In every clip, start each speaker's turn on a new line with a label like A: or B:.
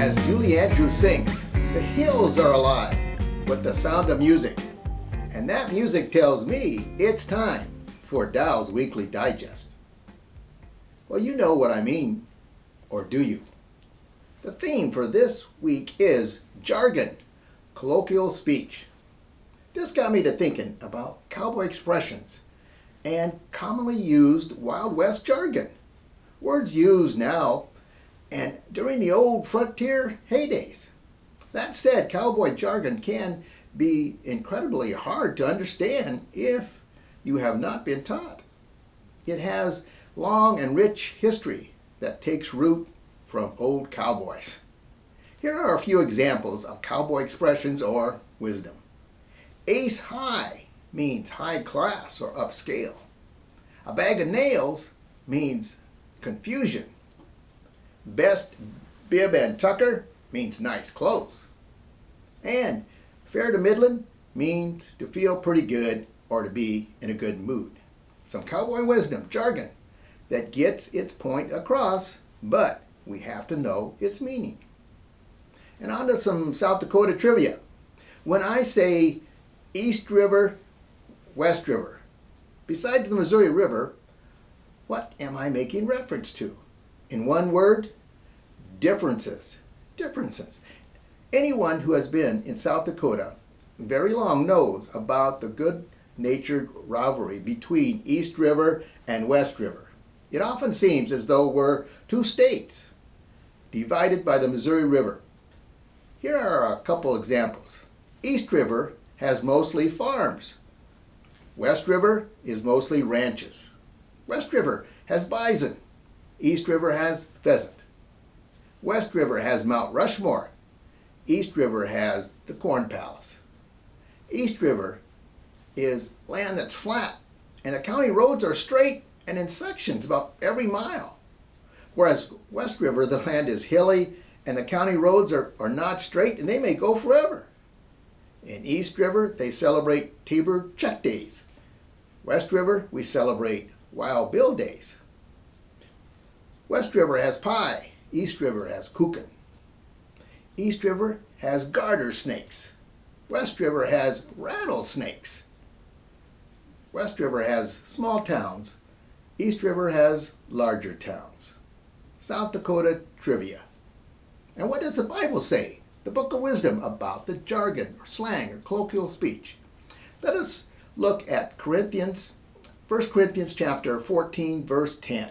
A: as Julie Andrews sings, "The hills are alive with the sound of music." And that music tells me it's time for Dow's Weekly Digest. Well, you know what I mean, or do you? The theme for this week is jargon, colloquial speech. This got me to thinking about cowboy expressions and commonly used Wild West jargon. Words used now and during the old frontier heydays. That said, cowboy jargon can be incredibly hard to understand if you have not been taught. It has long and rich history that takes root from old cowboys. Here are a few examples of cowboy expressions or wisdom. Ace high means high class or upscale. A bag of nails means confusion. Best bib and tucker means nice clothes. And fair to middling means to feel pretty good or to be in a good mood. Some cowboy wisdom, jargon, that gets its point across, but we have to know its meaning. And on to some South Dakota trivia. When I say East River, West River, besides the Missouri River, what am I making reference to? In one word, differences. Differences. Anyone who has been in South Dakota very long knows about the good-natured rivalry between East River and West River. It often seems as though we're two states divided by the Missouri River. Here are a couple examples. East River has mostly farms. West River is mostly ranches. West River has bison. East River has pheasant. West River has Mount Rushmore. East River has the Corn Palace. East River is land that's flat, and the county roads are straight and in sections about every mile. Whereas West River, the land is hilly, and the county roads are not straight, and they may go forever. In East River, they celebrate Tabor Check Days. West River, we celebrate Wild Bill Days. West River has pie. East River has kuchen. East River has garter snakes. West River has rattlesnakes. West River has small towns. East River has larger towns. South Dakota trivia. And what does the Bible say? The Book of Wisdom about the jargon or slang or colloquial speech. Let us look at 1 Corinthians chapter 14, verse 10.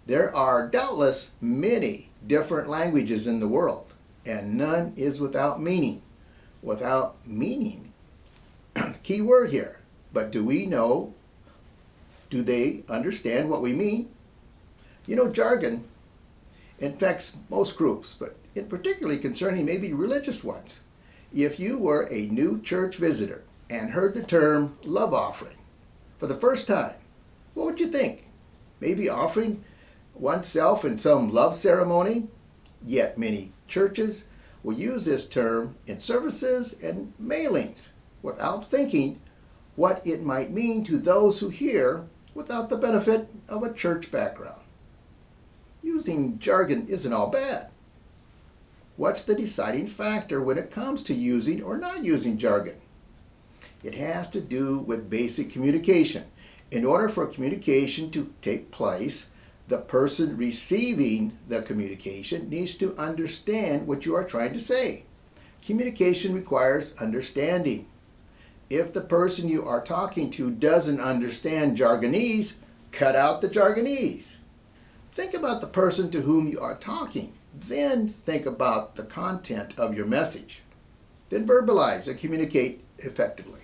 A: There are doubtless many different languages in the world, and none is without meaning. Without meaning. Key word here. But do we know? Do they understand what we mean? You know, jargon infects most groups, but in particularly concerning maybe religious ones. If you were a new church visitor and heard the term love offering for the first time, what would you think? Maybe offering oneself in some love ceremony? Yet many churches will use this term in services and mailings without thinking what it might mean to those who hear without the benefit of a church background. Using jargon isn't all bad. What's the deciding factor when it comes to using or not using jargon? It has to do with basic communication. In order for communication to take place, the person receiving the communication needs to understand what you are trying to say. Communication requires understanding. If the person you are talking to doesn't understand jargonese, cut out the jargonese. Think about the person to whom you are talking. Then think about the content of your message. Then verbalize and communicate effectively.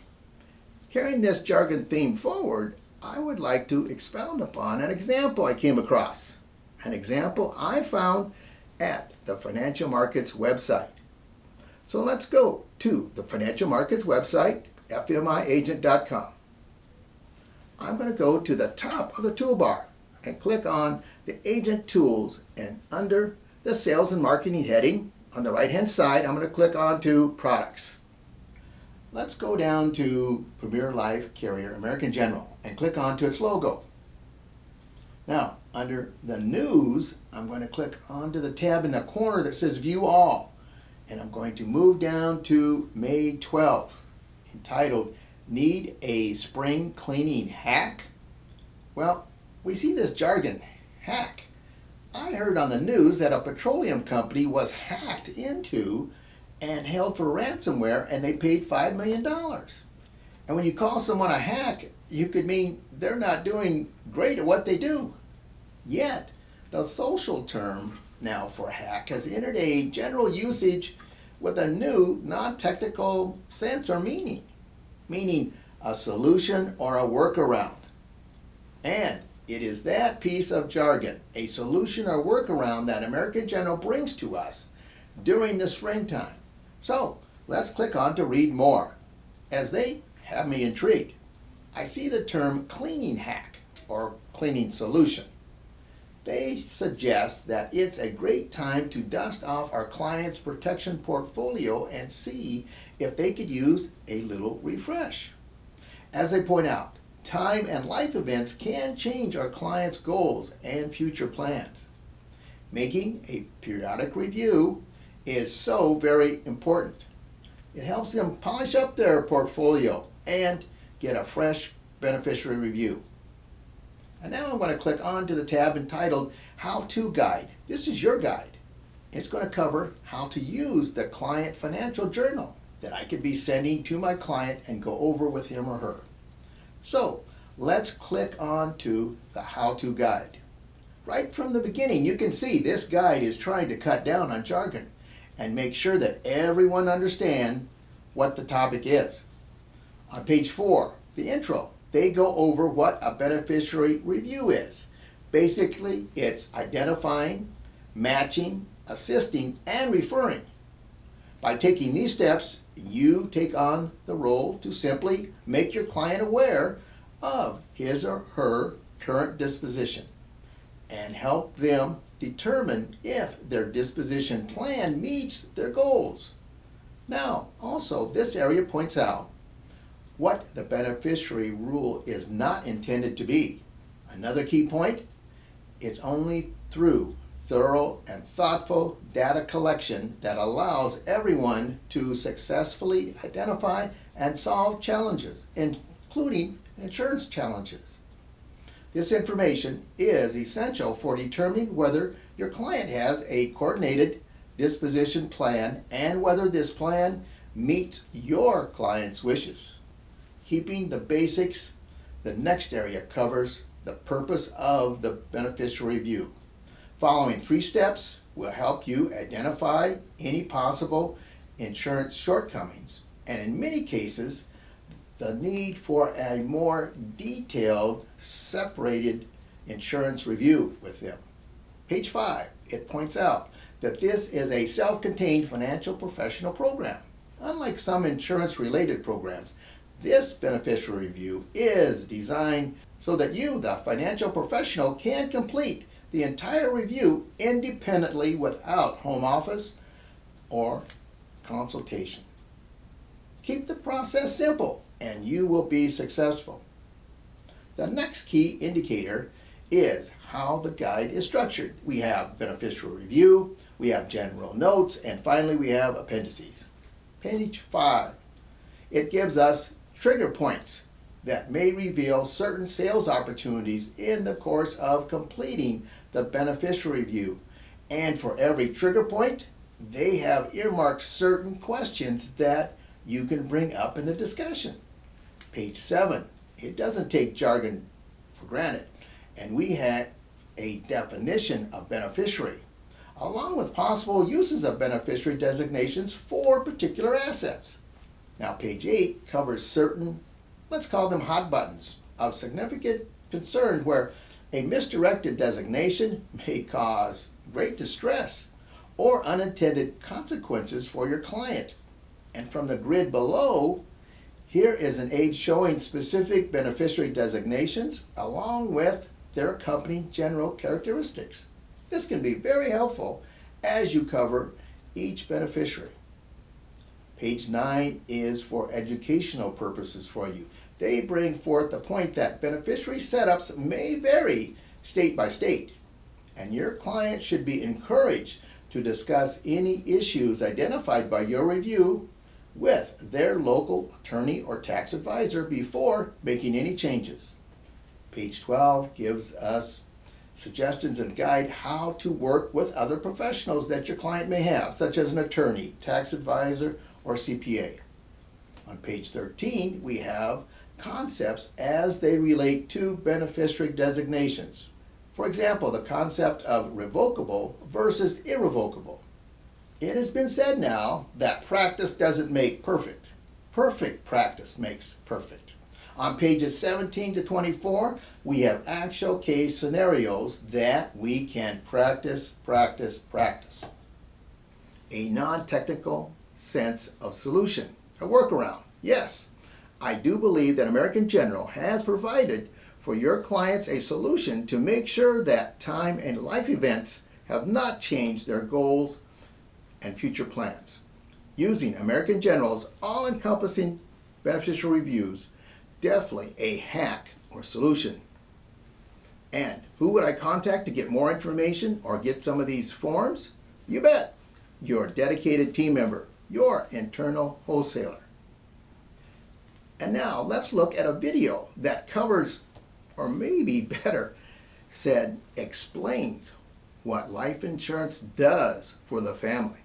A: Carrying this jargon theme forward, I would like to expound upon an example I came across. An example I found at the Financial Markets website. So let's go to the Financial Markets website, fmiAgent.com. I'm going to go to the top of the toolbar and click on the Agent Tools, and under the Sales and Marketing heading on the right hand side, I'm going to click on to Products. Let's go down to Premier Life Carrier American General and click on to its logo. Now, Under the News, I'm going to click onto the tab in the corner that says View All. And I'm going to move down to May 12th, entitled Need a Spring Cleaning Hack? Well, we see this jargon, hack. I heard on the news that a petroleum company was hacked into and held for ransomware, and they paid $5 million. And when you call someone a hack, you could mean they're not doing great at what they do. Yet, the social term now for hack has entered a general usage with a new non-technical sense or meaning a solution or a workaround. And it is that piece of jargon, a solution or workaround, that American General brings to us during the springtime. So let's click on to read more, as they have me intrigued. I see the term cleaning hack or cleaning solution. They suggest that it's a great time to dust off our client's protection portfolio and see if they could use a little refresh. As they point out, time and life events can change our clients' goals and future plans. Making a periodic review is so very important. It helps them polish up their portfolio and get a fresh beneficiary review. And now I'm going to click on to the tab entitled How To Guide. This is your guide. It's going to cover how to use the client financial journal that I could be sending to my client and go over with him or her. So let's click on to the How To Guide. Right from the beginning, you can see this guide is trying to cut down on jargon and make sure that everyone understands what the topic is. On page 4, the intro, they go over what a beneficiary review is. Basically, it's identifying, matching, assisting, and referring. By taking these steps, you take on the role to simply make your client aware of his or her current disposition and help them determine if their disposition plan meets their goals. Now, also, this area points out what the beneficiary rule is not intended to be. Another key point, it's only through thorough and thoughtful data collection that allows everyone to successfully identify and solve challenges, including insurance challenges. This information is essential for determining whether your client has a coordinated disposition plan and whether this plan meets your client's wishes. Keeping the basics, the next area covers the purpose of the beneficiary review. Following 3 steps will help you identify any possible insurance shortcomings, and in many cases, the need for a more detailed, separated insurance review with them. Page 5, it points out that this is a self-contained financial professional program. Unlike some insurance-related programs, this beneficiary review is designed so that you, the financial professional, can complete the entire review independently without home office or consultation. Keep the process simple and you will be successful. The next key indicator is how the guide is structured. We have beneficiary review, we have general notes, and finally we have appendices. Page 5. It gives us trigger points that may reveal certain sales opportunities in the course of completing the beneficiary review. And for every trigger point, they have earmarked certain questions that you can bring up in the discussion. Page 7, it doesn't take jargon for granted, and we had a definition of beneficiary, along with possible uses of beneficiary designations for particular assets. Now page 8 covers certain, let's call them hot buttons, of significant concern where a misdirected designation may cause great distress or unintended consequences for your client. And from the grid below, here is an aid showing specific beneficiary designations along with their accompanying general characteristics. This can be very helpful as you cover each beneficiary. Page 9 is for educational purposes for you. They bring forth the point that beneficiary setups may vary state by state, and your client should be encouraged to discuss any issues identified by your review with their local attorney or tax advisor before making any changes. Page 12 gives us suggestions and guide how to work with other professionals that your client may have, such as an attorney, tax advisor, or CPA. On page 13, we have concepts as they relate to beneficiary designations. For example, the concept of revocable versus irrevocable. It has been said now that practice doesn't make perfect. Perfect practice makes perfect. On pages 17 to 24, we have actual case scenarios that we can practice. A non-technical sense of solution, a workaround. Yes, I do believe that American General has provided for your clients a solution to make sure that time and life events have not changed their goals and future plans. Using American General's all-encompassing beneficiary reviews, definitely a hack or solution. And who would I contact to get more information or get some of these forms? You bet, your dedicated team member, your internal wholesaler. And now let's look at a video that covers, or maybe better said, explains what life insurance does for the family.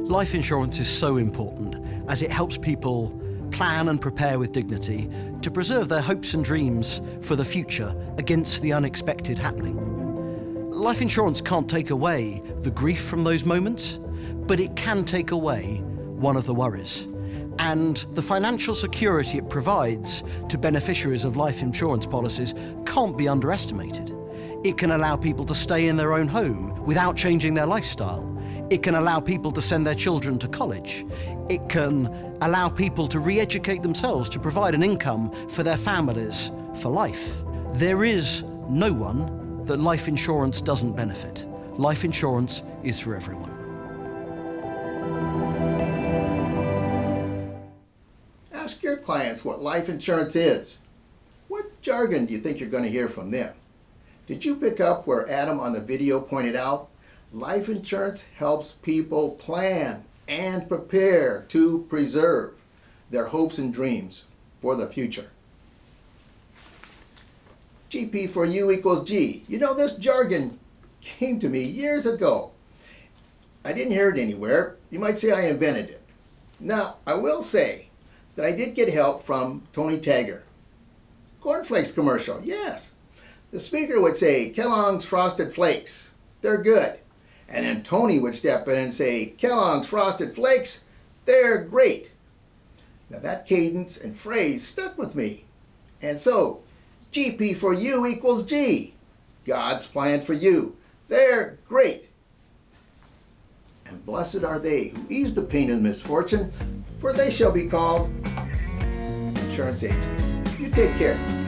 B: Life insurance is so important as it helps people plan and prepare with dignity to preserve their hopes and dreams for the future against the unexpected happening. Life insurance can't take away the grief from those moments, but it can take away one of the worries. And the financial security it provides to beneficiaries of life insurance policies can't be underestimated. It can allow people to stay in their own home without changing their lifestyle. It can allow people to send their children to college. It can allow people to re-educate themselves to provide an income for their families for life. There is no one that life insurance doesn't benefit. Life insurance is for everyone.
A: Ask your clients what life insurance is. What jargon do you think you're going to hear from them? Did you pick up where Adam on the video pointed out? Life insurance helps people plan and prepare to preserve their hopes and dreams for the future. GP for U equals G. You know, this jargon came to me years ago. I didn't hear it anywhere. You might say I invented it. Now, I will say that I did get help from Tony Tagger. Cornflakes commercial, yes. The speaker would say, Kellogg's Frosted Flakes, they're good. And then Tony would step in and say, Kellogg's Frosted Flakes, they're great. Now that cadence and phrase stuck with me. And so, GP for U equals G. God's plan for you. They're great. And blessed are they who ease the pain of misfortune, for they shall be called insurance agents. You take care.